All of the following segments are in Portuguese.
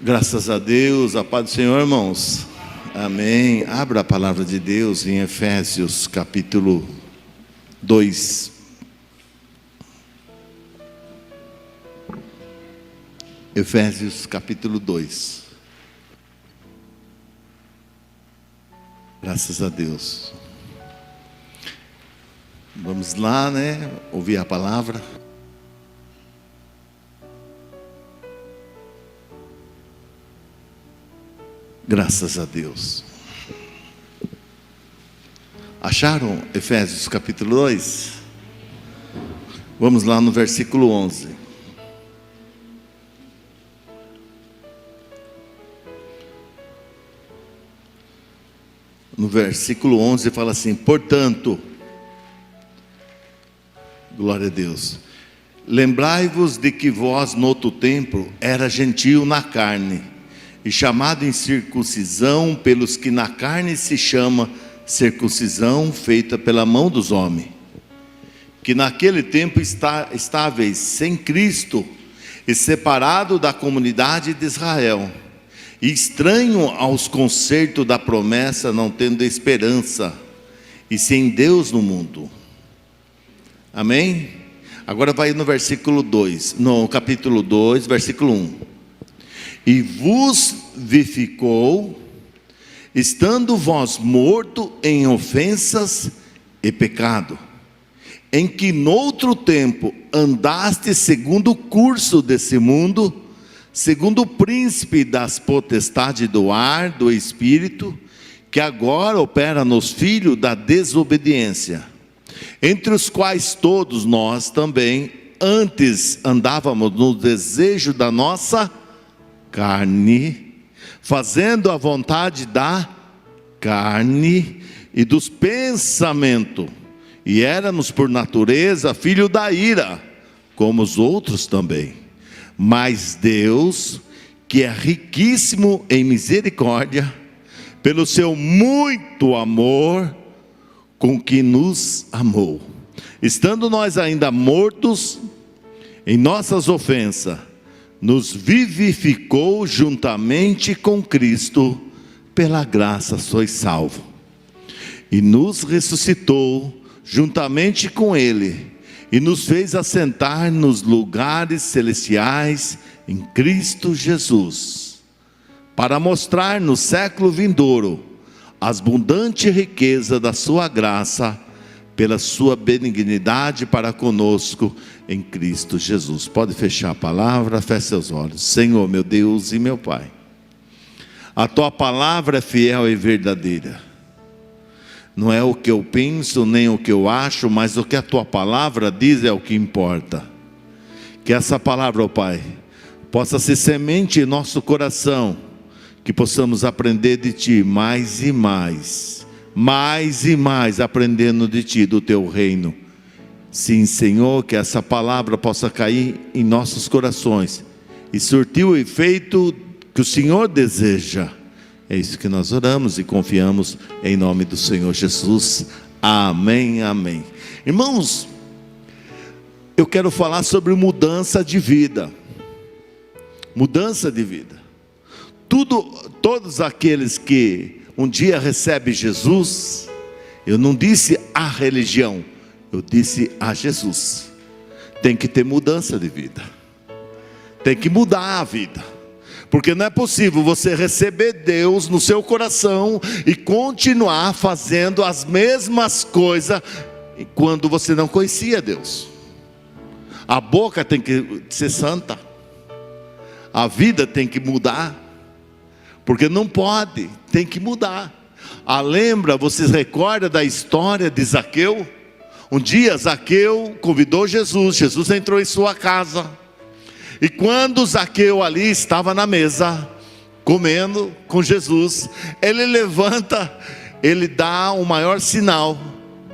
Graças a Deus, a paz do Senhor, irmãos. Amém. Abra a palavra de Deus em Efésios capítulo 2. Efésios capítulo 2. Graças a Deus. Vamos lá, ouvir a palavra. Graças a Deus. Acharam Efésios capítulo 2? Vamos lá no versículo 11. No versículo 11 fala assim: portanto, glória a Deus, lembrai-vos de que vós no outro tempo era gentio na carne, e chamado em circuncisão pelos que na carne se chama circuncisão feita pela mão dos homens, que naquele tempo estáveis sem Cristo e separado da comunidade de Israel, e estranho aos concertos da promessa, não tendo esperança e sem Deus no mundo. Amém? Agora vai no versículo 2, no capítulo 2, versículo 1. E vos vivificou, estando vós morto em ofensas e pecado, em que noutro tempo andaste segundo o curso desse mundo, segundo o príncipe das potestades do ar, do espírito, que agora opera nos filhos da desobediência, entre os quais todos nós também antes andávamos no desejo da nossa carne, fazendo a vontade da carne e dos pensamentos, e éramos por natureza filho da ira, como os outros também. Mas Deus, que é riquíssimo em misericórdia, pelo seu muito amor com que nos amou, estando nós ainda mortos em nossas ofensas, nos vivificou juntamente com Cristo, pela graça sois salvos, e nos ressuscitou juntamente com Ele, e nos fez assentar nos lugares celestiais em Cristo Jesus, para mostrar no século vindouro as abundantes riquezas da sua graça, pela sua benignidade para conosco em Cristo Jesus. Pode fechar a palavra, feche seus olhos. Senhor, meu Deus e meu Pai, a tua palavra é fiel e verdadeira. Não é o que eu penso, nem o que eu acho, mas o que a tua palavra diz é o que importa. Que essa palavra, ó Pai, possa ser semente em nosso coração, que possamos aprender de Ti mais e mais aprendendo de Ti, do Teu reino. Sim, Senhor, que essa palavra possa cair em nossos corações e surtir o efeito que o Senhor deseja. É isso que nós oramos e confiamos em nome do Senhor Jesus. Amém, amém. Irmãos, eu quero falar sobre mudança de vida. Mudança de vida. Todos aqueles que um dia recebem Jesus, eu não disse a religião, eu disse a Jesus, tem que ter mudança de vida, tem que mudar a vida, porque não é possível você receber Deus no seu coração e continuar fazendo as mesmas coisas quando você não conhecia Deus. A boca tem que ser santa, a vida tem que mudar, porque não pode, tem que mudar. Vocês recordam da história de Zaqueu? Um dia Zaqueu convidou Jesus, Jesus entrou em sua casa, e quando Zaqueu ali estava na mesa, comendo com Jesus, ele levanta, ele dá o maior sinal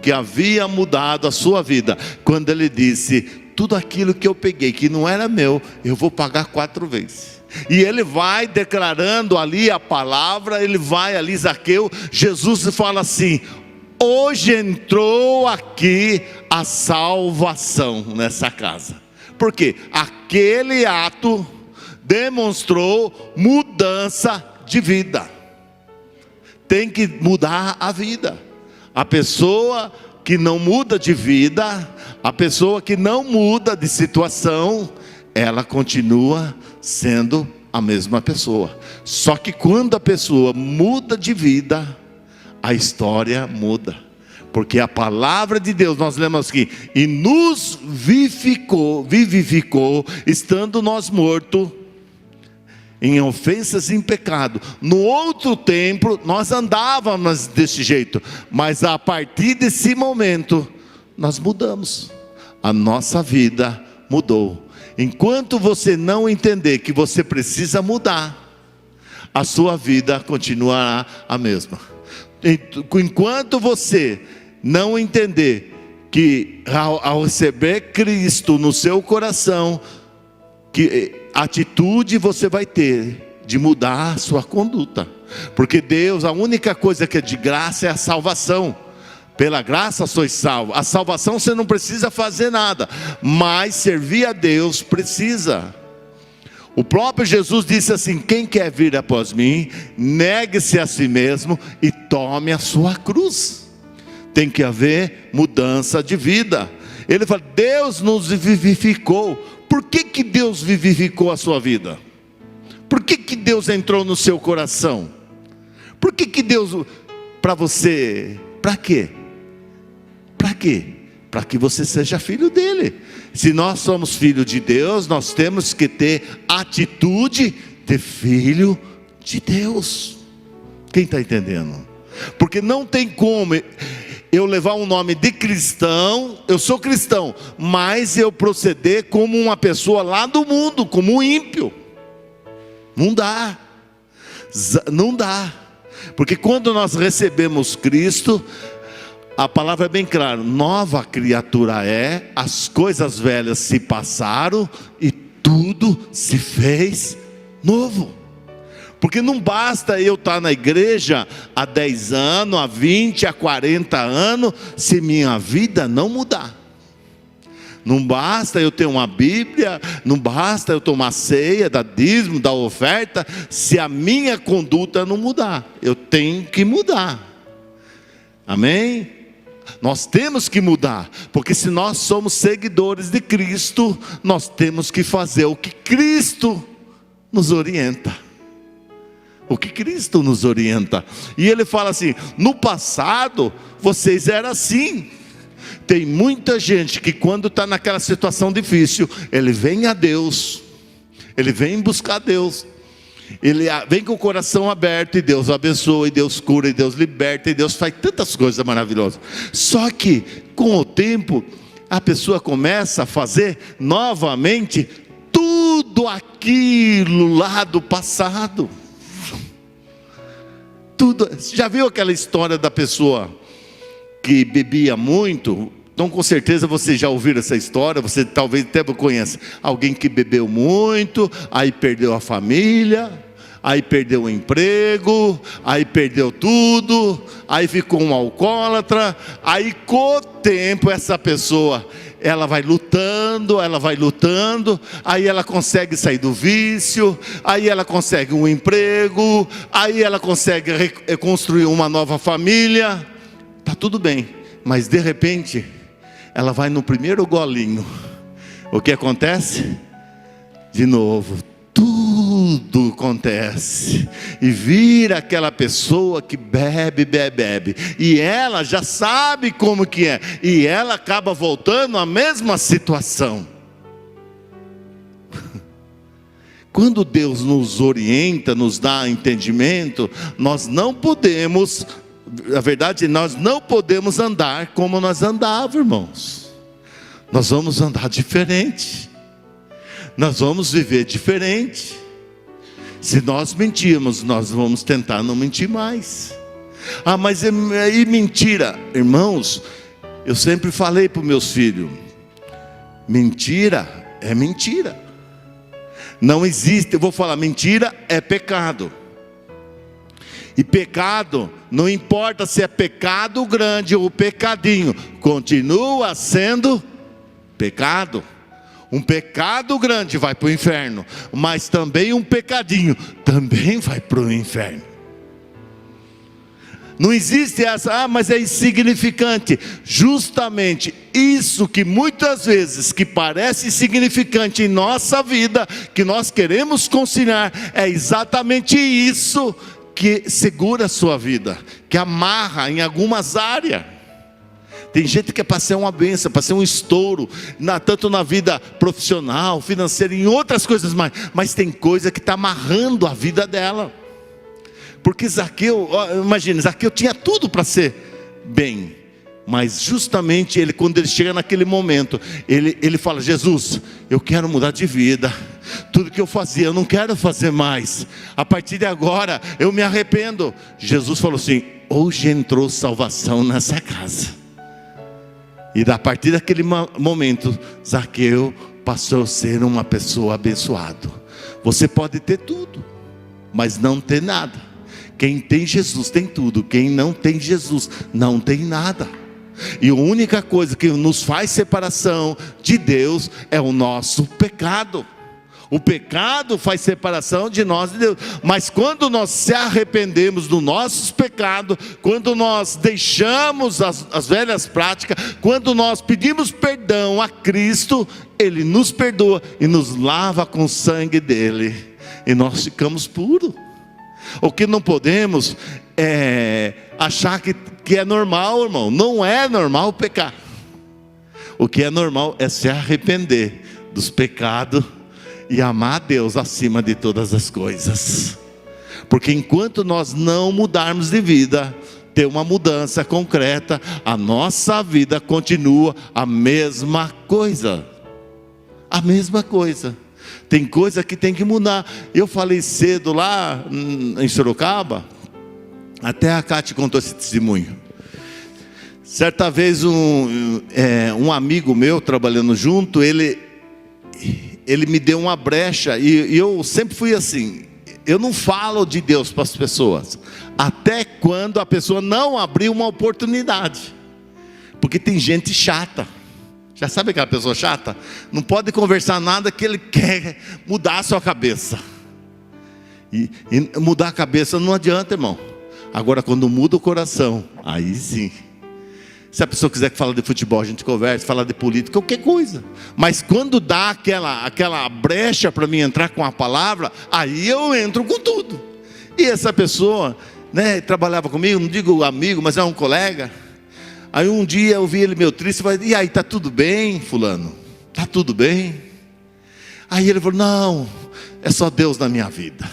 que havia mudado a sua vida, quando ele disse: tudo aquilo que eu peguei, que não era meu, eu vou pagar 4 vezes. E ele vai declarando ali a palavra, ele vai ali, Zaqueu, Jesus fala assim: hoje entrou aqui a salvação nessa casa. Porque aquele ato demonstrou mudança de vida. Tem que mudar a vida. A pessoa que não muda de vida, a pessoa que não muda de situação, ela continua sendo a mesma pessoa. Só que quando a pessoa muda de vida, a história muda. Porque a palavra de Deus, nós lemos aqui, e nos vivificou, estando nós mortos em ofensas e em pecado. No outro tempo, nós andávamos desse jeito, mas a partir desse momento, nós mudamos. A nossa vida mudou. Enquanto você não entender que você precisa mudar, a sua vida continuará a mesma. Enquanto você não entender que ao receber Cristo no seu coração, que atitude você vai ter de mudar a sua conduta. Porque Deus, a única coisa que é de graça é a salvação. Pela graça sois salvos. A salvação você não precisa fazer nada, mas servir a Deus precisa. O próprio Jesus disse assim: quem quer vir após mim, negue-se a si mesmo e tome a sua cruz. Tem que haver mudança de vida. Ele fala: Deus nos vivificou. Por que Deus vivificou a sua vida? Por que Deus entrou no seu coração? Por que Deus, para você, para quê? Para quê? Para que você seja filho dele. Se nós somos filhos de Deus, nós temos que ter atitude de filho de Deus. Quem está entendendo? Porque não tem como eu levar um nome de cristão, eu sou cristão, mas eu proceder como uma pessoa lá do mundo, como um ímpio. Não dá. Não dá. Porque quando nós recebemos Cristo, a palavra é bem clara: nova criatura é, as coisas velhas se passaram e tudo se fez novo. Porque não basta eu estar na igreja há 10 anos, há 20, há 40 anos, se minha vida não mudar. Não basta eu ter uma Bíblia, não basta eu tomar ceia, dar dízimo, dar oferta, se a minha conduta não mudar. Eu tenho que mudar. Amém? Nós temos que mudar, porque se nós somos seguidores de Cristo, nós temos que fazer o que Cristo nos orienta. O que Cristo nos orienta. E ele fala assim: no passado vocês eram assim. Tem muita gente que quando está naquela situação difícil, ele vem a Deus, ele vem buscar Deus, ele vem com o coração aberto, e Deus abençoa, e Deus cura, e Deus liberta, e Deus faz tantas coisas maravilosas. Só que com o tempo a pessoa começa a fazer novamente tudo aquilo lá do passado. Tudo. Já viu aquela história da pessoa que bebia muito? Então com certeza você já ouviu essa história. Você talvez até conheça alguém que bebeu muito, aí perdeu a família, aí perdeu o emprego, aí perdeu tudo, aí ficou um alcoólatra. Aí com o tempo essa pessoa, ela vai lutando, aí ela consegue sair do vício, aí ela consegue um emprego, aí ela consegue reconstruir uma nova família. Está tudo bem, mas de repente ela vai no primeiro golinho, o que acontece? De novo, tudo acontece, e vira aquela pessoa que bebe, e ela já sabe como que é, e ela acaba voltando à mesma situação. Quando Deus nos orienta, nos dá entendimento, nós não podemos, na verdade, nós não podemos andar como nós andávamos, irmãos. Nós vamos andar diferente. Nós vamos viver diferente. Se nós mentirmos, nós vamos tentar não mentir mais. Ah, mas e mentira? Irmãos, eu sempre falei para os meus filhos: mentira é mentira. Não existe, eu vou falar, mentira é pecado. E pecado, não importa se é pecado grande ou pecadinho, continua sendo pecado. Um pecado grande vai para o inferno, mas também um pecadinho também vai para o inferno. Não existe essa, mas é insignificante. Justamente isso que muitas vezes que parece insignificante em nossa vida, que nós queremos conciliar, é exatamente isso que segura a sua vida, que amarra em algumas áreas. Tem gente que é para ser uma bênção, para ser um estouro, tanto na vida profissional, financeira, em outras coisas mais, mas tem coisa que está amarrando a vida dela. Porque Zaqueu, imagina, Zaqueu tinha tudo para ser bem, mas justamente ele, quando ele chega naquele momento, ele fala: Jesus, eu quero mudar de vida, tudo que eu fazia eu não quero fazer mais, a partir de agora eu me arrependo. Jesus falou assim: hoje entrou salvação nessa casa. E a partir daquele momento, Zaqueu passou a ser uma pessoa abençoada. Você pode ter tudo, mas não ter nada. Quem tem Jesus tem tudo, quem não tem Jesus não tem nada. E a única coisa que nos faz separação de Deus é o nosso pecado. O pecado faz separação de nós e Deus. Mas quando nós se arrependemos dos nossos pecados, quando nós deixamos as velhas práticas, quando nós pedimos perdão a Cristo, Ele nos perdoa e nos lava com o sangue dEle, e nós ficamos puros. O que não podemos é achar que é normal, irmão. Não é normal pecar. O que é normal é se arrepender dos pecados e amar a Deus acima de todas as coisas. Porque enquanto nós não mudarmos de vida, ter uma mudança concreta, a nossa vida continua a mesma coisa. A mesma coisa. Tem coisa que tem que mudar. Eu falei cedo lá em Sorocaba, até a Cátia contou esse testemunho. Certa vez um amigo meu, trabalhando junto, ele me deu uma brecha, e eu sempre fui assim, eu não falo de Deus para as pessoas, até quando a pessoa não abrir uma oportunidade, porque tem gente chata. Já sabe aquela pessoa chata? Não pode conversar nada que ele quer mudar a sua cabeça. E mudar a cabeça não adianta, irmão. Agora quando muda o coração, aí sim. Se a pessoa quiser que fale de futebol, a gente conversa, fala de política, qualquer coisa. Mas quando dá aquela brecha para mim entrar com a palavra, aí eu entro com tudo. E essa pessoa, né, trabalhava comigo, não digo amigo, mas é um colega. Aí um dia eu vi ele meio triste, falei: e aí, está tudo bem, fulano? Está tudo bem? Aí ele falou: não, é só Deus na minha vida.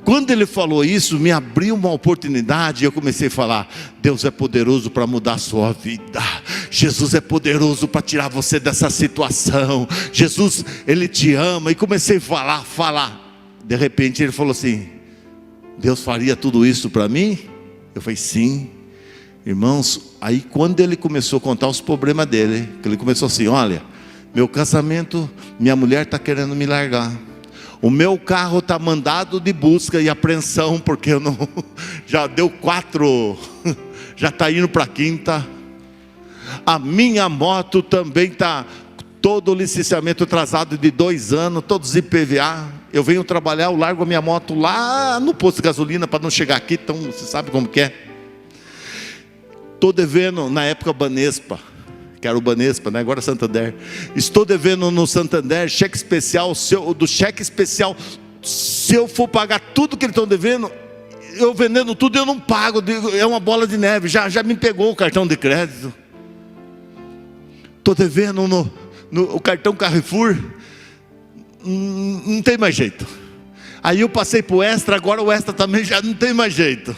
Quando ele falou isso, me abriu uma oportunidade, e eu comecei a falar: Deus é poderoso para mudar a sua vida. Jesus é poderoso para tirar você dessa situação. Jesus, Ele te ama. E comecei a falar. De repente ele falou assim: Deus faria tudo isso para mim? Eu falei: sim. Irmãos, aí quando ele começou a contar os problemas dele, que ele começou assim: olha, meu casamento, minha mulher está querendo me largar, o meu carro está mandado de busca e apreensão, porque eu não, já deu 4, já está indo para a 5ª, a minha moto também está todo o licenciamento atrasado de 2 anos, todos os IPVA, eu venho trabalhar, eu largo a minha moto lá no posto de gasolina para não chegar aqui, então você sabe como que é. Estou devendo, na época, Banespa, que era o Banespa, né? Agora Santander. Estou devendo no Santander cheque especial, do cheque especial. Se eu for pagar tudo que eles estão devendo, eu vendendo tudo, eu não pago. É uma bola de neve, já me pegou o cartão de crédito. Estou devendo o cartão Carrefour, não tem mais jeito. Aí eu passei para o Extra, agora o Extra também já não tem mais jeito.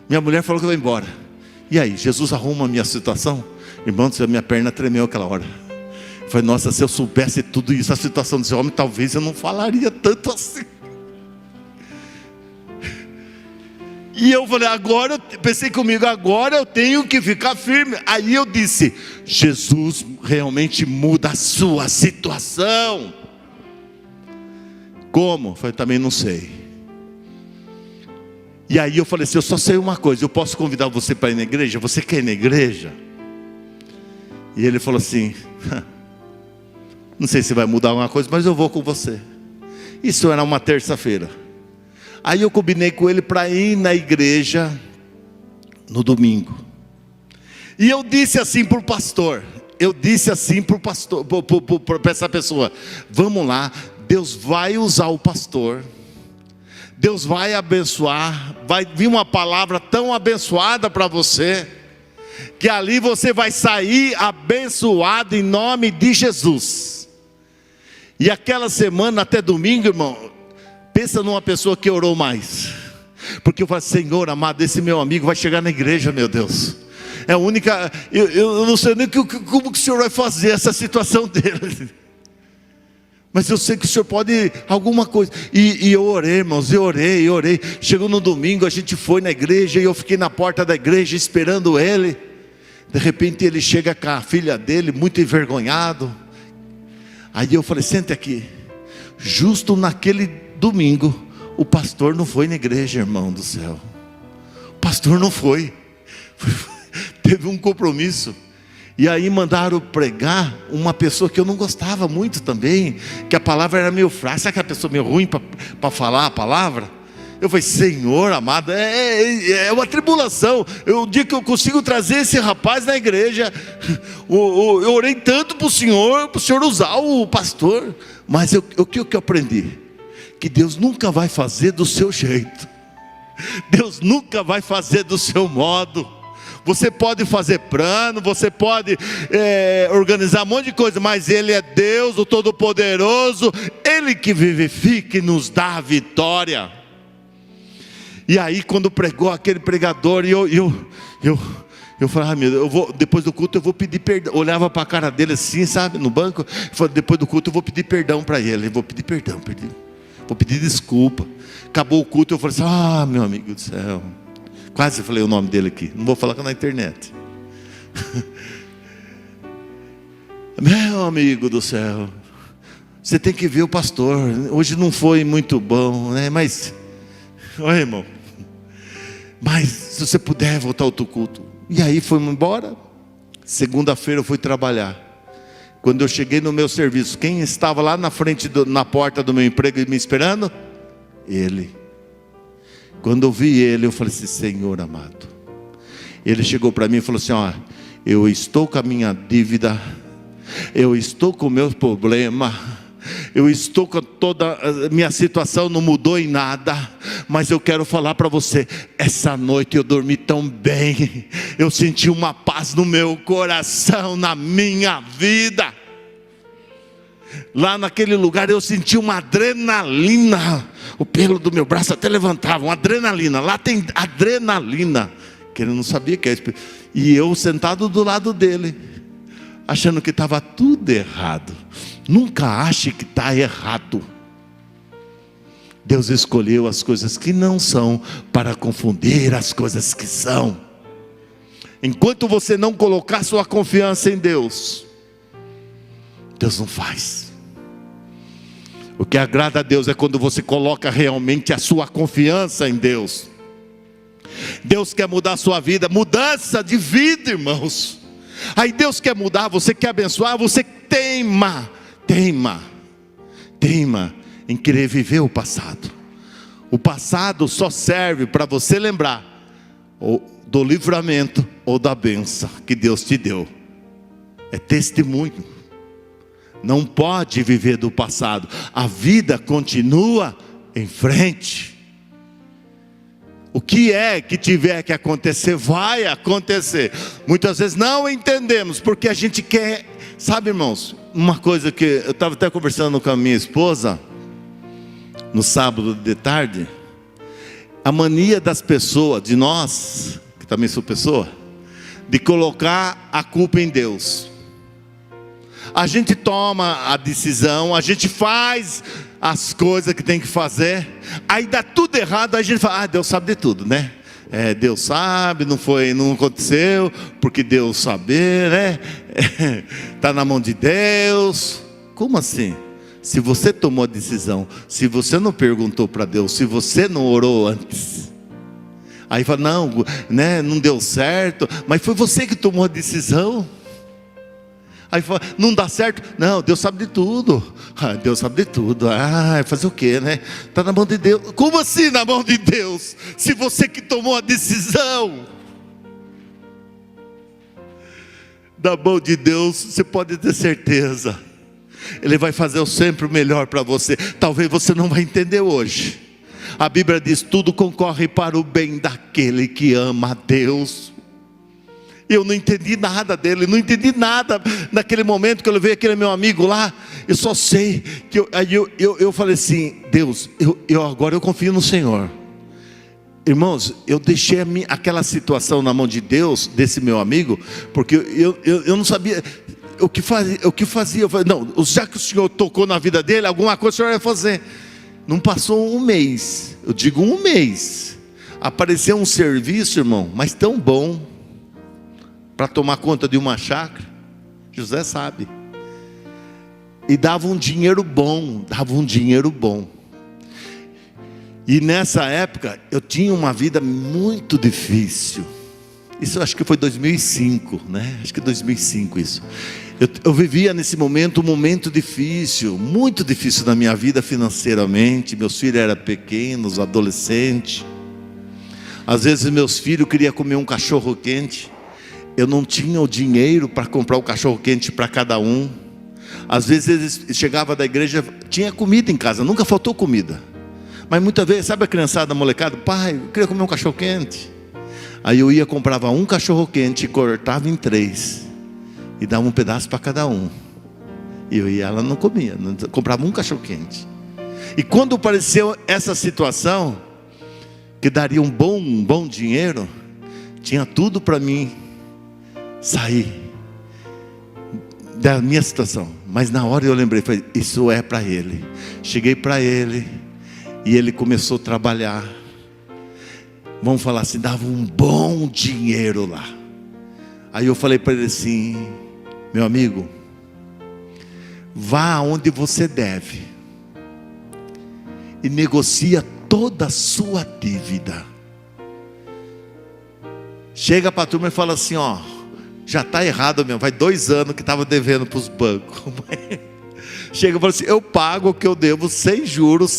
Minha mulher falou que eu vou embora. E aí, Jesus arruma a minha situação? Irmãos, a minha perna tremeu aquela hora. Eu falei: nossa, se eu soubesse tudo isso, a situação desse homem, talvez eu não falaria tanto assim. E eu falei: agora, pensei comigo, agora eu tenho que ficar firme. Aí eu disse: Jesus realmente muda a sua situação. Como? Eu falei: também não sei. E aí eu falei assim: eu só sei uma coisa, eu posso convidar você para ir na igreja? Você quer ir na igreja? E ele falou assim: Não sei se vai mudar alguma coisa, mas eu vou com você. Isso era uma terça-feira. Aí eu combinei com ele para ir na igreja no domingo. E eu disse assim para o pastor, para essa pessoa: vamos lá, Deus vai usar o pastor, Deus vai abençoar, vai vir uma palavra tão abençoada para você, que ali você vai sair abençoado em nome de Jesus. E aquela semana até domingo, irmão, pensa numa pessoa que orou mais, porque eu falei: Senhor amado, esse meu amigo vai chegar na igreja, meu Deus. É a única, eu não sei nem como que o Senhor vai fazer essa situação dele, mas eu sei que o Senhor pode alguma coisa. E eu orei, irmãos, eu orei. Chegou no domingo, a gente foi na igreja, e eu fiquei na porta da igreja esperando ele. De repente ele chega com a filha dele, muito envergonhado. Aí eu falei: senta aqui. Justo naquele domingo, o pastor não foi na igreja, irmão do céu. O pastor não foi. Teve um compromisso. E aí mandaram pregar uma pessoa que eu não gostava muito também, que a palavra era meio fraca. Sabe aquela pessoa meio ruim para falar a palavra? Eu falei: Senhor amado, é uma tribulação. O dia que eu consigo trazer esse rapaz na igreja, eu orei tanto para o Senhor usar o pastor. Mas o que eu aprendi? Que Deus nunca vai fazer do seu jeito, Deus nunca vai fazer do seu modo. Você pode fazer plano, você pode organizar um monte de coisa, mas Ele é Deus, o Todo-Poderoso, Ele que vivifica e nos dá a vitória. E aí quando pregou aquele pregador, eu falei: meu Deus, depois do culto eu vou pedir perdão. Eu olhava para a cara dele assim, sabe, no banco. Eu falei: depois do culto eu vou pedir perdão para ele. Eu vou pedir perdão, vou pedir desculpa. Acabou o culto, eu falei assim: meu amigo do céu. Quase falei o nome dele aqui, não vou falar na internet. Meu amigo do céu, você tem que ver o pastor. Hoje não foi muito bom, né? Mas, olha, irmão, mas se você puder voltar ao outro culto. E aí fomos embora. Segunda-feira eu fui trabalhar. Quando eu cheguei no meu serviço, quem estava lá na frente, na porta do meu emprego me esperando? Ele. Quando eu vi ele, eu falei assim: Senhor amado. Ele chegou para mim e falou assim: eu estou com a minha dívida, eu estou com o meu problema, eu estou com toda a minha situação, não mudou em nada, mas eu quero falar para você, essa noite eu dormi tão bem, eu senti uma paz no meu coração, na minha vida. Lá naquele lugar eu senti uma adrenalina, o pelo do meu braço até levantava, uma adrenalina. Lá tem adrenalina, que ele não sabia que era. E eu sentado do lado dele, achando que estava tudo errado. Nunca ache que está errado. Deus escolheu as coisas que não são para confundir as coisas que são. Enquanto você não colocar sua confiança em Deus, Deus não faz. O que agrada a Deus é quando você coloca realmente a sua confiança em Deus. Deus quer mudar a sua vida, mudança de vida, irmãos. Aí Deus quer mudar, você quer abençoar, você teima em querer viver o passado. O passado só serve para você lembrar do livramento ou da bênção que Deus te deu. É testemunho. Não pode viver do passado. A vida continua em frente. O que é que tiver que acontecer, vai acontecer. Muitas vezes não entendemos, porque a gente quer. Sabe, irmãos, uma coisa que eu estava até conversando com a minha esposa no sábado de tarde. A mania das pessoas, de nós, que também sou pessoa, de colocar a culpa em Deus. A gente toma a decisão, a gente faz as coisas que tem que fazer, aí dá tudo errado, aí a gente fala: Deus sabe de tudo, né? Deus sabe, não aconteceu, porque Deus sabe, né? Está na mão de Deus. Como assim? Se você tomou a decisão, se você não perguntou para Deus, se você não orou antes, aí fala: não, né, não deu certo, mas foi você que tomou a decisão. Aí fala, não dá certo? Não, Deus sabe de tudo. Deus sabe de tudo. Fazer o quê, né? Está na mão de Deus. Como assim na mão de Deus? Se você que tomou a decisão. Da mão de Deus, você pode ter certeza. Ele vai fazer sempre o melhor para você. Talvez você não vai entender hoje. A Bíblia diz, tudo concorre para o bem daquele que ama a Deus. Eu não entendi nada dele, não entendi nada naquele momento que eu levei aquele meu amigo lá. Eu só sei que eu falei assim, Deus, agora eu confio no Senhor. Irmãos, eu deixei aquela situação na mão de Deus, desse meu amigo, porque eu não sabia o que fazia. Eu falei, não, já que o Senhor tocou na vida dele, alguma coisa o Senhor vai fazer. Não passou um mês, eu digo um mês, apareceu um serviço, irmão, mas tão bom, para tomar conta de uma chácara, José sabe, e dava um dinheiro bom, e nessa época, eu tinha uma vida muito difícil, isso eu acho que foi 2005, né? Acho que 2005 isso, eu vivia nesse momento, um momento difícil, muito difícil na minha vida financeiramente, meus filhos eram pequenos, adolescentes, às vezes meus filhos queriam comer um cachorro quente, eu não tinha o dinheiro para comprar o cachorro quente para cada um. Às vezes eles chegavam da igreja, tinha comida em casa, nunca faltou comida. Mas muitas vezes, sabe a criançada, molecada? Pai, eu queria comer um cachorro quente. Aí eu ia, comprava um cachorro quente, cortava em 3 e dava um pedaço para cada um. E eu ia, ela não comia, comprava um cachorro quente. E quando apareceu essa situação, que daria um bom dinheiro, tinha tudo para mim sair da minha situação, mas na hora eu lembrei, falei, isso é para ele. Cheguei para ele e ele começou a trabalhar, vamos falar assim, dava um bom dinheiro lá. Aí eu falei para ele assim, meu amigo, vá aonde você deve e negocia toda a sua dívida. Chega para a turma e fala assim, ó, já está errado mesmo, vai 2 anos que estava devendo para os bancos. Chega e fala assim, eu pago o que eu devo sem juros,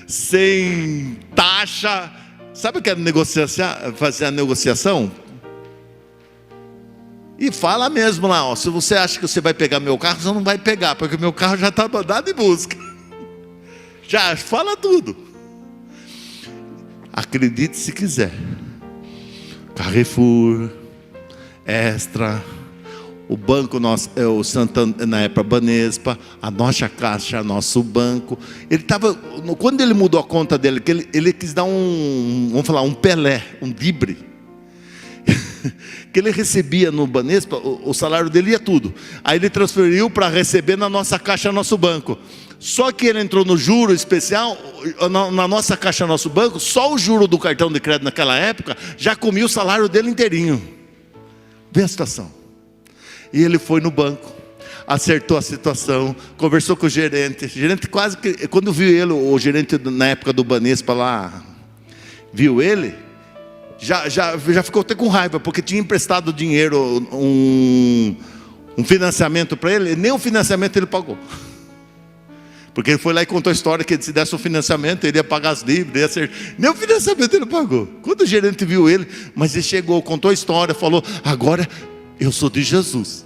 sem taxa. Sabe o que é fazer a negociação? E fala mesmo lá, ó, se você acha que você vai pegar meu carro, você não vai pegar, porque meu carro já está mandado em busca. Já fala tudo. Acredite se quiser. Carrefour, Extra, o banco nosso, o Santander, na época Banespa, a nossa caixa, nosso banco. Ele estava, quando ele mudou a conta dele, que ele quis dar vamos falar, um Pelé, um drible, que ele recebia no Banespa, o salário dele ia tudo. Aí ele transferiu para receber na nossa caixa, nosso banco. Só que ele entrou no juro especial, na nossa caixa, nosso banco, só o juro do cartão de crédito naquela época, já comia o salário dele inteirinho. Vê a situação. E ele foi no banco, acertou a situação, conversou com o gerente quase que, quando viu ele, o gerente na época do Banespa lá, viu ele, já ficou até com raiva, porque tinha emprestado dinheiro, um financiamento para ele, nem o financiamento ele pagou. Porque ele foi lá e contou a história que se desse um financiamento, ele ia pagar as dívidas, nem o financiamento ele pagou. Quando o gerente viu ele, mas ele chegou, contou a história, falou, agora eu sou de Jesus.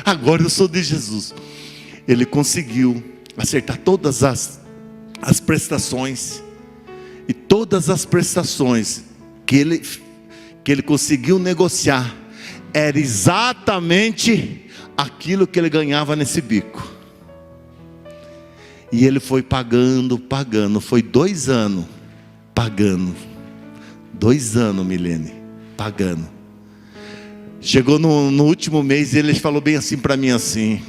Agora eu sou de Jesus. Ele conseguiu acertar todas as prestações. E todas as prestações que ele conseguiu negociar, era exatamente aquilo que ele ganhava nesse bico. E ele foi pagando, foi 2 anos pagando. 2 anos, Milene, pagando. Chegou no último mês, ele falou bem assim para mim assim,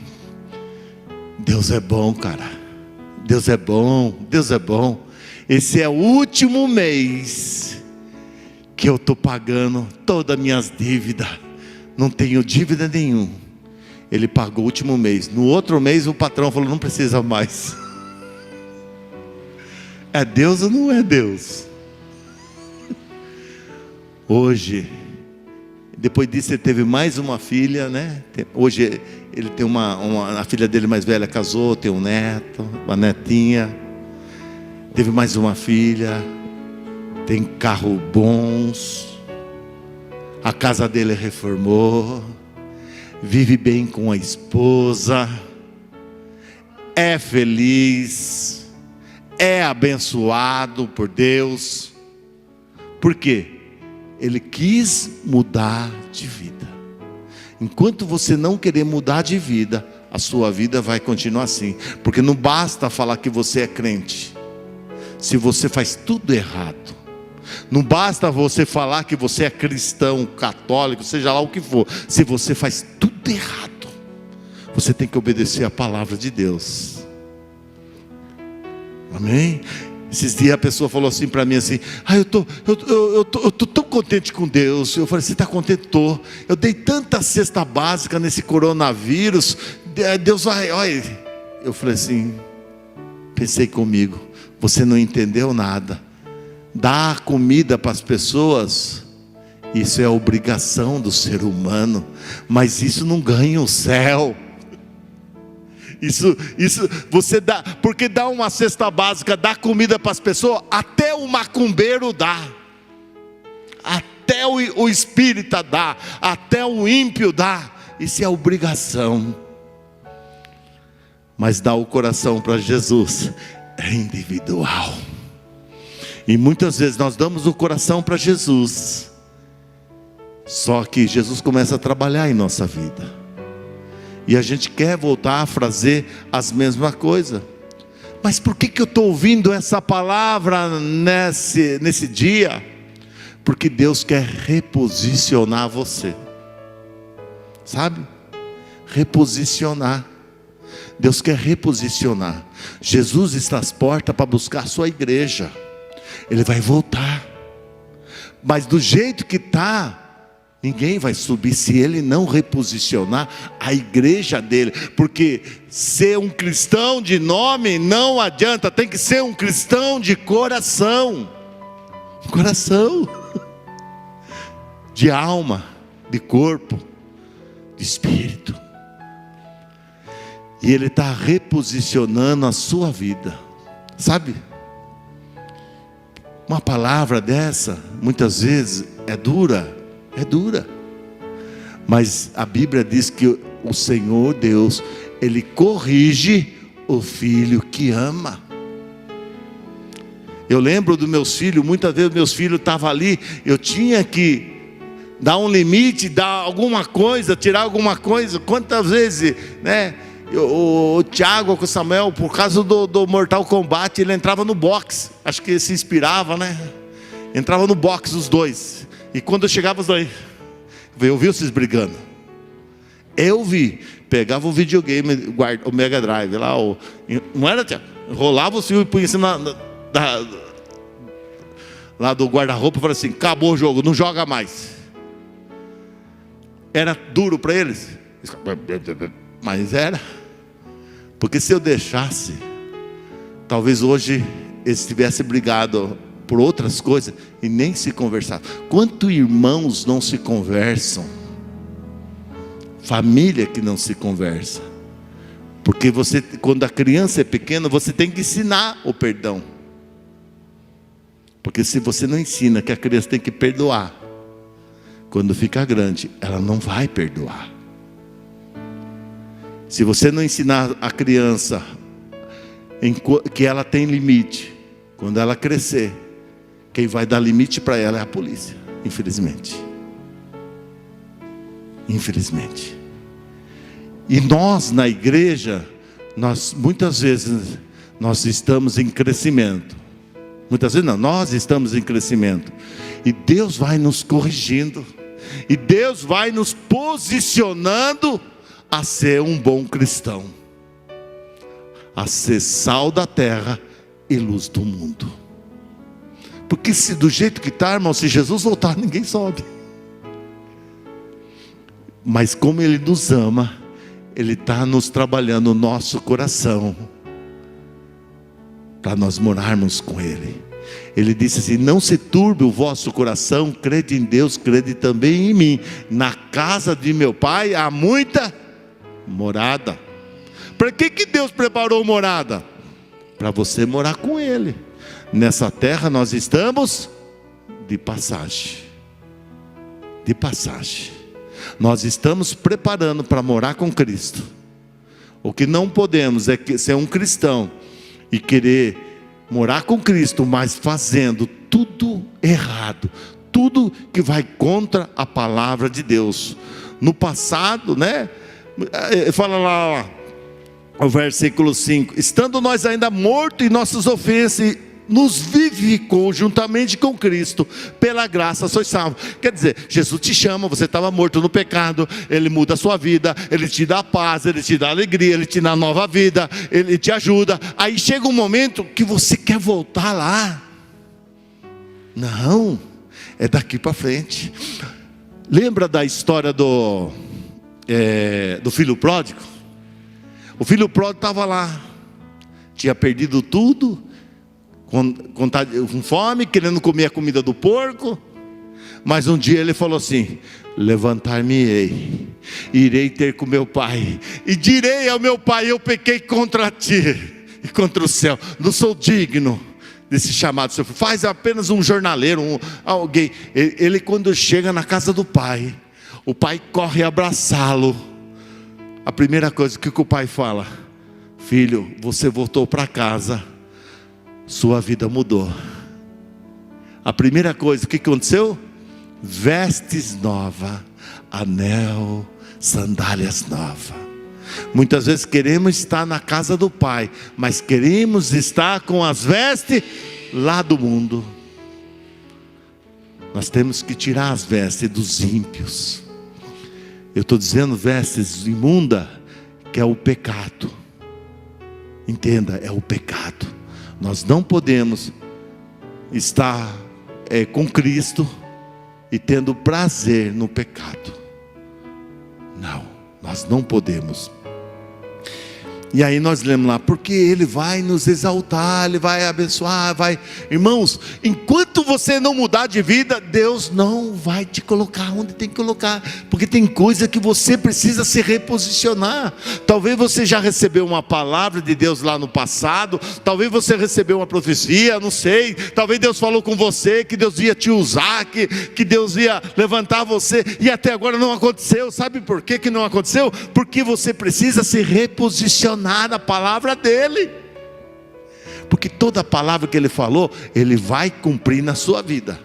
Deus é bom, cara. Deus é bom, Deus é bom. Esse é o último mês que eu estou pagando todas as minhas dívidas. Não tenho dívida nenhuma. Ele pagou o último mês. No outro mês o patrão falou, não precisa mais. É Deus ou não é Deus? Hoje, Depois disso ele teve mais uma filha, né? Hoje ele tem a filha dele mais velha casou, tem um neto, uma netinha. Teve mais uma filha, tem carro bons, a casa dele reformou, vive bem com a esposa, é feliz, é abençoado por Deus. Por quê? Ele quis mudar de vida. Enquanto você não querer mudar de vida, a sua vida vai continuar assim. Porque não basta falar que você é crente, se você faz tudo errado. Não basta você falar que você é cristão, católico, seja lá o que for, se você faz tudo errado. Você tem que obedecer a palavra de Deus. Amém? Esses dias a pessoa falou assim para mim assim: eu tô tão contente com Deus. Eu falei: você está contente? Tô. Eu dei tanta cesta básica nesse coronavírus. Deus vai, olha. Eu falei assim, pensei comigo: você não entendeu nada. Dar comida para as pessoas, isso é obrigação do ser humano, mas isso não ganha o céu. Isso você dá, porque dá uma cesta básica, dá comida para as pessoas, até o macumbeiro dá, até o espírita dá, até o ímpio dá. Isso é obrigação. Mas dar o coração para Jesus é individual. E muitas vezes nós damos o coração para Jesus, só que Jesus começa a trabalhar em nossa vida. E a gente quer voltar a fazer as mesmas coisas. Mas por que eu estou ouvindo essa palavra nesse dia? Porque Deus quer reposicionar você. Sabe? Reposicionar. Deus quer reposicionar. Jesus está às portas para buscar a sua igreja. Ele vai voltar. Mas do jeito que está, ninguém vai subir se ele não reposicionar a igreja dele. Porque ser um cristão de nome não adianta, tem que ser um cristão de coração. Coração. De alma, de corpo, de espírito. E ele está reposicionando a sua vida. Sabe? Uma palavra dessa, muitas vezes, é dura. É dura. Mas a Bíblia diz que o Senhor Deus, Ele corrige o filho que ama. Eu lembro dos meus filhos, muitas vezes meus filhos estavam ali, eu tinha que dar um limite, dar alguma coisa, tirar alguma coisa. Quantas vezes, né? O Thiago com o Samuel, por causa do Mortal Kombat, ele entrava no boxe. Acho que ele se inspirava, né? Entrava no boxe os dois. E quando eu chegava os dois, eu vi vocês brigando. Eu vi. Pegava o videogame, o Mega Drive lá, não era, Thiago? Rolava o fio e punha em cima lá do guarda-roupa e falava assim: acabou o jogo, não joga mais. Era duro para eles, mas era. Porque se eu deixasse, talvez hoje eles tivessem brigado por outras coisas e nem se conversavam. Quantos irmãos não se conversam? Família que não se conversa. Porque você, quando a criança é pequena, você tem que ensinar o perdão. Porque se você não ensina que a criança tem que perdoar, quando ficar grande, ela não vai perdoar. Se você não ensinar a criança que ela tem limite, quando ela crescer, quem vai dar limite para ela é a polícia, infelizmente. Infelizmente. E nós na igreja, muitas vezes nós estamos em crescimento. Muitas vezes não, nós estamos em crescimento. E Deus vai nos corrigindo. E Deus vai nos posicionando a ser um bom cristão, a ser sal da terra e luz do mundo. Porque se do jeito que está, irmão, se Jesus voltar, ninguém sobe. Mas como Ele nos ama, Ele está nos trabalhando o nosso coração, para nós morarmos com Ele. Ele disse assim: não se turbe o vosso coração, crede em Deus, crede também em mim. Na casa de meu pai há muita morada. Para que Deus preparou morada? Para você morar com Ele. Nessa terra nós estamos de passagem. De passagem. Nós estamos preparando para morar com Cristo. O que não podemos é ser um cristão e querer morar com Cristo, mas fazendo tudo errado, tudo que vai contra a palavra de Deus. No passado, né? Fala lá, o versículo 5: estando nós ainda mortos em nossas ofensas, nos vivificou juntamente com Cristo, pela graça sois salvos. Quer dizer, Jesus te chama, você estava morto no pecado, Ele muda a sua vida, Ele te dá paz, Ele te dá alegria, Ele te dá nova vida, Ele te ajuda. Aí chega um momento que você quer voltar lá. Não, é daqui para frente. Lembra da história do filho pródigo? O filho pródigo estava lá, tinha perdido tudo, com fome, querendo comer a comida do porco. Mas um dia ele falou assim: levantar-me-ei, irei ter com meu pai, e direi ao meu pai: eu pequei contra ti e contra o céu, não sou digno desse chamado seu filho. Faz apenas um jornaleiro, alguém. Ele quando chega na casa do pai, o pai corre abraçá-lo. A primeira coisa que o pai fala: filho, você voltou para casa, sua vida mudou. A primeira coisa, o que aconteceu? Vestes nova, anel, sandálias nova. Muitas vezes queremos estar na casa do Pai, mas queremos estar com as vestes lá do mundo. Nós temos que tirar as vestes dos ímpios. Eu estou dizendo vestes imunda, que é o pecado. Entenda, é o pecado. Nós não podemos estar com Cristo e tendo prazer no pecado. Não, nós não podemos. E aí nós lemos lá, porque Ele vai nos exaltar, Ele vai abençoar, vai... Irmãos, enquanto você não mudar de vida, Deus não vai te colocar onde tem que colocar, porque tem coisa que você precisa se reposicionar. Talvez você já recebeu uma palavra de Deus lá no passado, talvez você recebeu uma profecia, não sei, talvez Deus falou com você, que Deus ia te usar, que Deus ia levantar você, e até agora não aconteceu. Sabe por que não aconteceu? Porque você precisa se reposicionar na palavra dele, porque toda palavra que ele falou, ele vai cumprir na sua vida.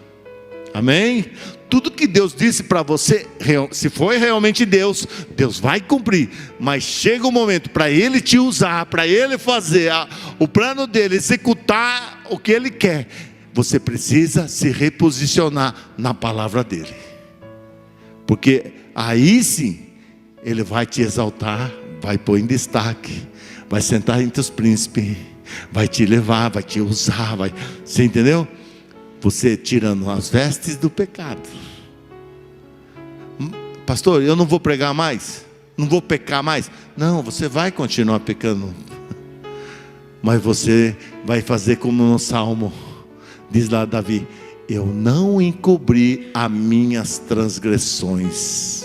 Amém? Tudo que Deus disse para você, se foi realmente Deus, Deus vai cumprir. Mas chega um momento para Ele te usar, para Ele fazer o plano dele, executar o que Ele quer. Você precisa se reposicionar na palavra dele, porque aí sim Ele vai te exaltar, vai pôr em destaque, vai sentar entre os príncipes, vai te levar, vai te usar, você entendeu? Você tirando as vestes do pecado. Pastor, eu não vou pregar mais, não vou pecar mais. Não, você vai continuar pecando, mas você vai fazer como no Salmo diz lá Davi: eu não encobri as minhas transgressões,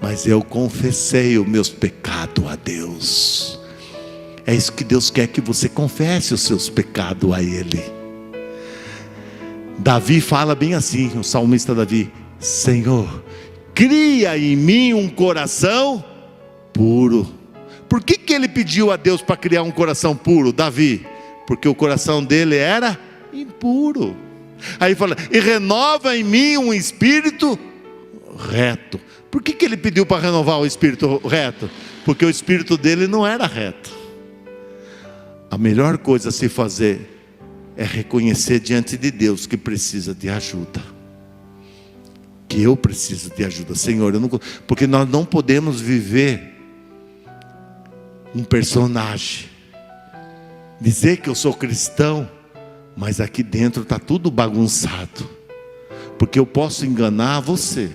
mas eu confessei os meus pecados a Deus. É isso que Deus quer, que você confesse os seus pecados a Ele. Davi fala bem assim, o salmista Davi: Senhor, cria em mim um coração puro. Por que ele pediu a Deus para criar um coração puro, Davi? Porque o coração dele era impuro. Aí fala: e renova em mim um espírito reto. Por que ele pediu para renovar o espírito reto? Porque o espírito dele não era reto. A melhor coisa a se fazer é reconhecer diante de Deus que precisa de ajuda, que eu preciso de ajuda. Senhor, porque nós não podemos viver um personagem, dizer que eu sou cristão, mas aqui dentro está tudo bagunçado. Porque eu posso enganar você,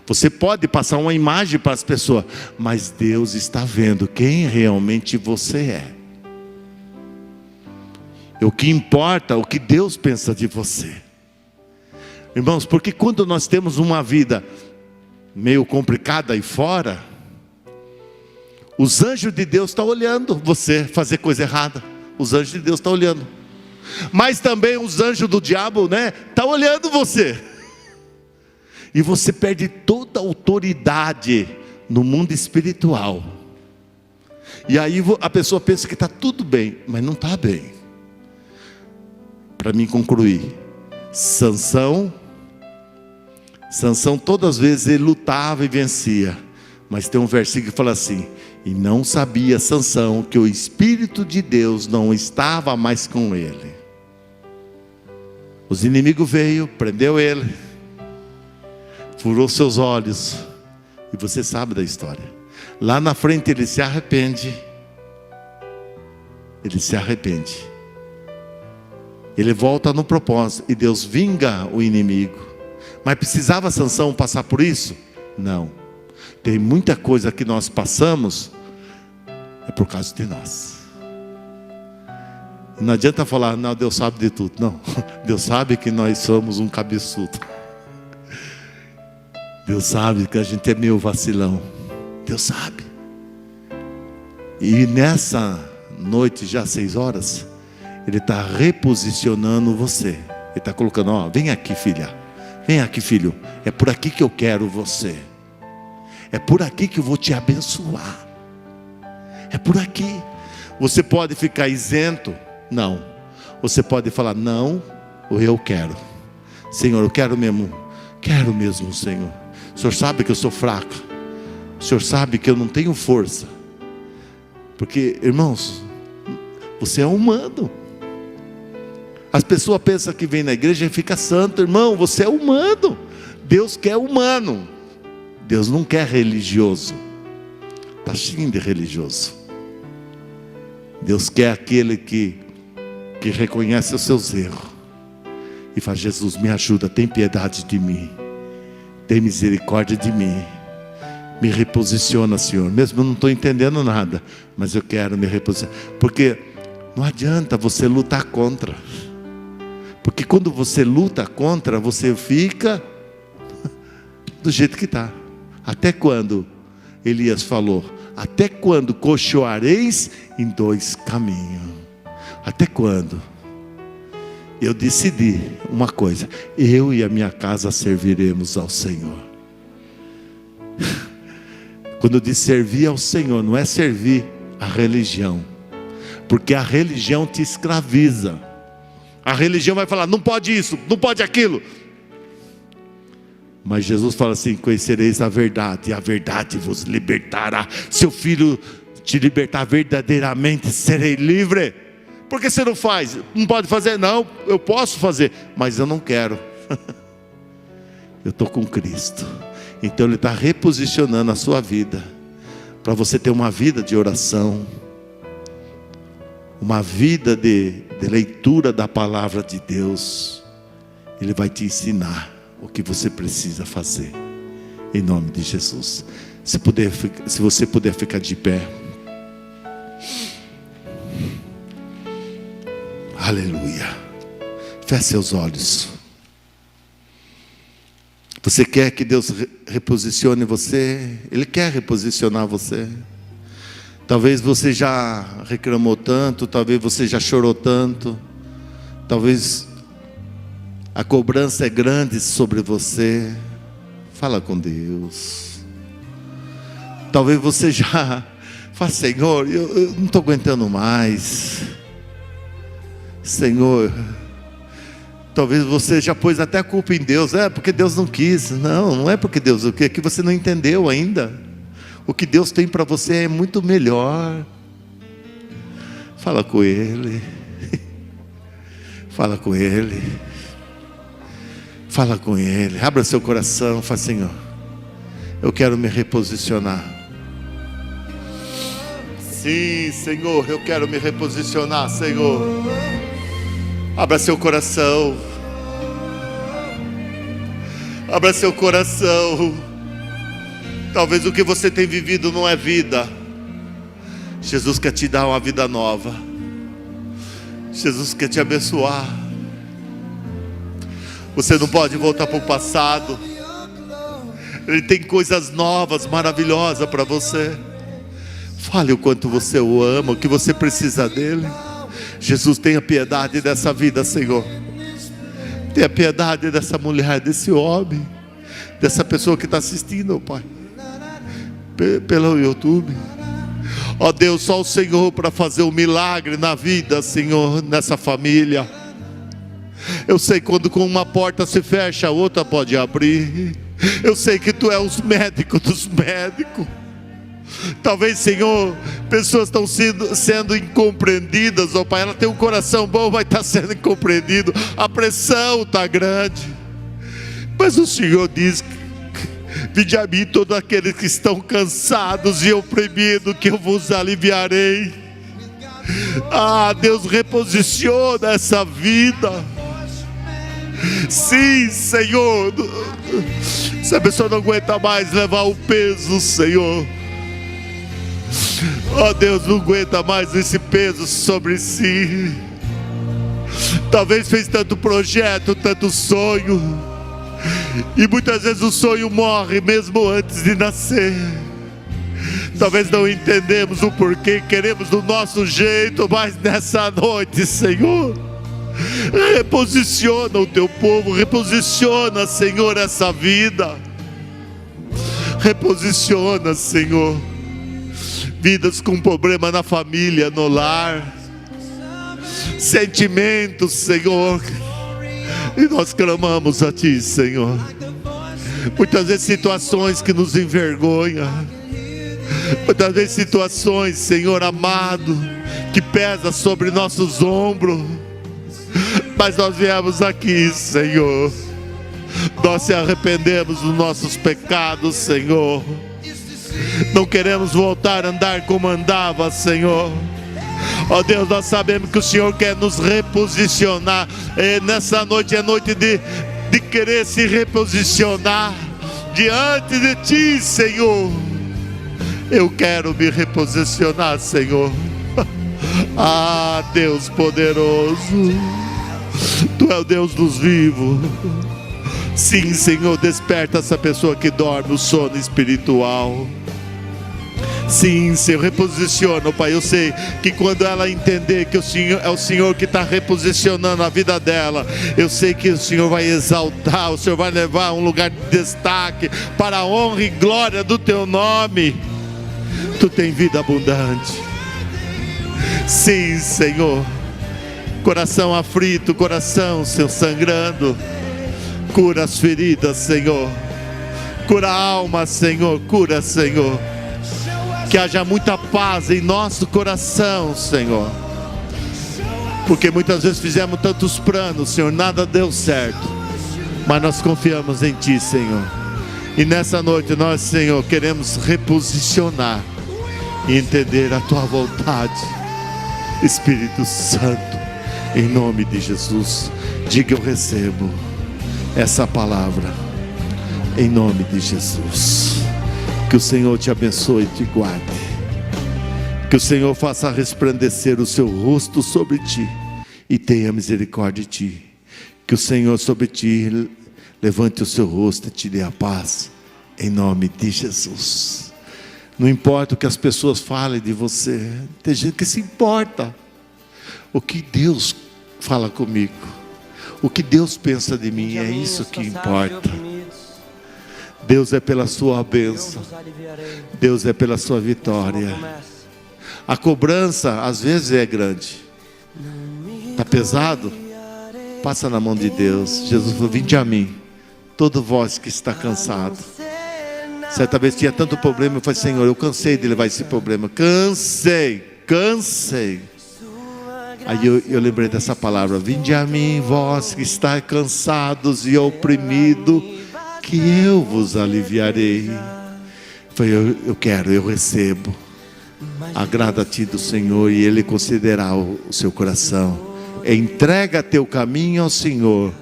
você pode passar uma imagem para as pessoas, mas Deus está vendo quem realmente você é. O que importa é o que Deus pensa de você. Irmãos, porque quando nós temos uma vida meio complicada aí fora, os anjos de Deus estão olhando você fazer coisa errada. Os anjos de Deus estão olhando. Mas também os anjos do diabo, né, estão olhando você. E você perde toda a autoridade no mundo espiritual. E aí a pessoa pensa que está tudo bem, mas não está bem. Para mim concluir, Sansão todas as vezes ele lutava e vencia. Mas tem um versículo que fala assim: e não sabia Sansão que o Espírito de Deus não estava mais com ele. Os inimigos veio, prendeu ele, furou seus olhos, e você sabe da história. Lá na frente ele se arrepende. Ele volta no propósito, e Deus vinga o inimigo. Mas precisava Sansão passar por isso? Não. Tem muita coisa que nós passamos, é por causa de nós. Não adianta falar, não, Deus sabe de tudo. Não, Deus sabe que nós somos um cabeçudo. Deus sabe que a gente é meio vacilão. Deus sabe. E nessa noite, já 6 horas, Ele está reposicionando você. Ele está colocando, ó, vem aqui, filha. Vem aqui, filho. É por aqui que eu quero você. É por aqui que eu vou te abençoar. É por aqui. Você pode ficar isento? Não. Você pode falar, não, ou eu quero. Senhor, eu quero mesmo. Quero mesmo, Senhor. O Senhor sabe que eu sou fraca. O Senhor sabe que eu não tenho força. Porque, irmãos, você é humano. As pessoas pensam que vem na igreja e fica santo. Irmão, você é humano. Deus quer humano. Deus não quer religioso. Está cheio de religioso. Deus quer aquele que reconhece os seus erros e fala, Jesus, me ajuda, tem piedade de mim, tem misericórdia de mim, me reposiciona, Senhor. Mesmo eu não estou entendendo nada, mas eu quero me reposicionar. Porque não adianta você lutar contra. Porque quando você luta contra, você fica do jeito que está. Até quando? Elias falou, até quando cochoareis em 2 caminhos? Até quando? Eu decidi uma coisa, eu e a minha casa serviremos ao Senhor. Quando eu disse servir ao Senhor, não é servir a religião, porque a religião te escraviza. A religião vai falar, não pode isso, não pode aquilo. Mas Jesus fala assim, conhecereis a verdade, e a verdade vos libertará. Se o Filho te libertar verdadeiramente, serei livre. Por que você não faz? Não pode fazer? Não, eu posso fazer, mas eu não quero. Eu estou com Cristo. Então Ele está reposicionando a sua vida, para você ter uma vida de oração, uma vida de leitura da palavra de Deus. Ele vai te ensinar o que você precisa fazer, em nome de Jesus. Se você puder ficar de pé. Aleluia. Feche seus olhos. Você quer que Deus reposicione você? Ele quer reposicionar você. Talvez você já reclamou tanto, talvez você já chorou tanto, talvez a cobrança é grande sobre você. Fala com Deus. Talvez você já fala, Senhor, eu não estou aguentando mais. Senhor, talvez você já pôs até a culpa em Deus. É porque Deus não quis. Não, não é porque Deus não quis, é que você não entendeu ainda. O que Deus tem para você é muito melhor. Fala com Ele. Fala com Ele. Fala com Ele. Abra seu coração. Fala, Senhor, eu quero me reposicionar. Sim, Senhor, eu quero me reposicionar, Senhor. Abra seu coração. Abra seu coração. Talvez o que você tem vivido não é vida. Jesus quer te dar uma vida nova. Jesus quer te abençoar. Você não pode voltar para o passado. Ele tem coisas novas, maravilhosas para você. Fale o quanto você o ama, o que você precisa dele. Jesus, tenha piedade dessa vida, Senhor. Tenha piedade dessa mulher, desse homem, dessa pessoa que está assistindo, Pai, pelo YouTube. Ó Deus, só o Senhor para fazer um milagre na vida, Senhor, nessa família. Eu sei quando com uma porta se fecha, a outra pode abrir. Eu sei que Tu és o médico dos médicos. Talvez, Senhor, pessoas estão sendo incompreendidas, ó Pai. Ela tem um coração bom, mas está sendo incompreendido. A pressão está grande. Mas o Senhor diz: vinde a mim todos aqueles que estão cansados e oprimidos, que eu vos aliviarei. Ah, Deus, reposiciona essa vida. Sim, Senhor. Se a pessoa não aguenta mais levar o peso, Senhor, ó Deus, não aguenta mais esse peso sobre si. Talvez fez tanto projeto, tanto sonho, e muitas vezes o sonho morre mesmo antes de nascer. Talvez não entendemos o porquê, queremos do nosso jeito, mas nessa noite, Senhor, reposiciona o Teu povo, reposiciona, Senhor, essa vida. Reposiciona, Senhor, vidas com problema na família, no lar, sentimentos, Senhor, e nós clamamos a Ti, Senhor. Muitas vezes situações que nos envergonham, muitas vezes situações, Senhor amado, que pesa sobre nossos ombros, mas nós viemos aqui, Senhor, nós se arrependemos dos nossos pecados, Senhor. Não queremos voltar a andar como andava, Senhor. Ó Deus, nós sabemos que o Senhor quer nos reposicionar. E nessa noite é noite de querer se reposicionar diante de Ti, Senhor. Eu quero me reposicionar, Senhor. Ah, Deus poderoso, Tu é o Deus dos vivos. Sim, Senhor, desperta essa pessoa que dorme o sono espiritual. Sim, Senhor, reposiciona, Pai. Eu sei que quando ela entender que o Senhor é o Senhor que está reposicionando a vida dela, eu sei que o Senhor vai exaltar, o Senhor vai levar a um lugar de destaque para a honra e glória do Teu nome. Tu tem vida abundante. Sim, Senhor. Coração aflito, coração, Senhor, sangrando, cura as feridas, Senhor. Cura a alma, Senhor. Cura, Senhor. Que haja muita paz em nosso coração, Senhor. Porque muitas vezes fizemos tantos planos, Senhor, nada deu certo. Mas nós confiamos em Ti, Senhor. E nessa noite nós, Senhor, queremos reposicionar e entender a Tua vontade. Espírito Santo, em nome de Jesus, diga: eu recebo essa palavra, em nome de Jesus. Que o Senhor te abençoe e te guarde. Que o Senhor faça resplandecer o seu rosto sobre ti e tenha misericórdia de ti. Que o Senhor sobre ti levante o seu rosto e te dê a paz, em nome de Jesus. Não importa o que as pessoas falem de você, tem gente que se importa. O que Deus fala comigo, o que Deus pensa de mim, é isso que importa. Deus é pela sua bênção, Deus é pela sua vitória. A cobrança às vezes é grande, está pesado, passa na mão de Deus. Jesus falou: vinde a mim, todo vós que está cansado. Certa vez tinha tanto problema, eu falei: Senhor, eu cansei de levar esse problema, cansei. Aí eu lembrei dessa palavra: vinde a mim, vós que estáis cansados e oprimidos, que eu vos aliviarei. Falei: eu quero, eu recebo. Agrada a Ti do Senhor e Ele considerará o seu coração. Entrega teu caminho ao Senhor,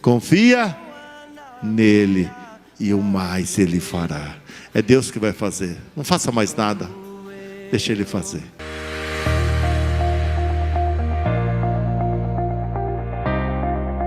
confia nele e o mais Ele fará. É Deus que vai fazer, não faça mais nada, deixa Ele fazer.